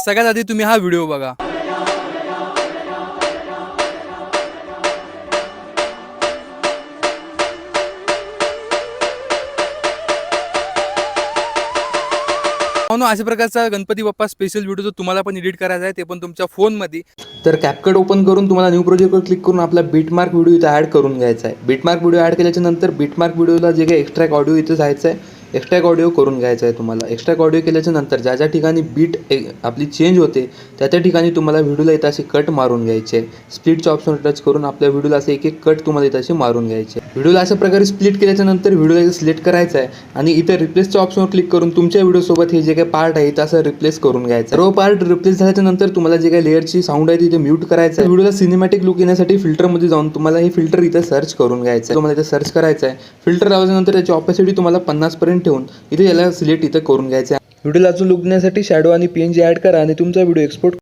सगळ्यात आधी तुम्ही हा व्हिडिओ बघा. अशा प्रकारचा गणपती बाप्पा स्पेशल व्हिडिओ जो तुम्हाला पण एडिट करायचा आहे ते पण तुमच्या फोनमध्ये. तर कॅपकट ओपन करून तुम्हाला न्यू प्रोजेक्टवर क्लिक करून आपला बीटमार्क व्हिडिओ इथं ॲड करून घ्यायचा आहे. बीटमार्क व्हिडिओ ॲड केल्याच्या नंतर बीटमार्क व्हिडिओला जे काही एक्स्ट्रॅक्ट ऑडिओ इथं जायचं आहे, एक्स्ट्रॅक्ट ऑडिओ करून घ्यायचा आहे तुम्हाला. एक्स्ट्रॅक्ट ऑडिओ केल्याच्या नंतर ज्या ज्या ठिकाणी बीट आपली चेंज होते त्या त्या ठिकाणी तुम्हाला व्हिडिओला इथं असे कट मारून घ्यायचे आहे. स्प्लिटच्या ऑप्शनवर टच करून आपल्या व्हिडिओला असे एक एक कट तुम्हाला इथं असे मारून घ्यायचे. व्हिडिओला अशा प्रकारे स्प्लिट केल्याच्या नंतर व्हिडिओला इथं सिलेक्ट करायचा आहे आणि इथं रिप्लेसच्या ऑप्शनवर क्लिक करून तुमच्या व्हिडिओसोबत हे जे काही पार्ट आहे इथं असं रिप्लेस करून घ्यायचं. सर्व पार्ट रिप्लेस झाल्याच्या नंतर तुम्हाला जे काही लेअरची साऊंड आहे तिथे म्यूट करायचं आहे. व्हिडिओला सिनेमॅटिक लुक येण्यासाठी फिल्टरमध्ये जाऊन तुम्हाला हे फिल्टर इथं सर्च करून घ्यायचं आहे. तुम्हाला इथं सर्च करायचं आहे. फिल्टर लावल्यानंतर त्याची ऑपॅसिटी तुम्हाला 50 पर्यंत ठेवून इथे याला सिलेक्ट इथं करून घ्यायचं आहे. व्हिडिओला अजून लुक देण्यासाठी शॅडो आणि PNG ॲड करा आणि तुमचा व्हिडिओ एक्सपोर्ट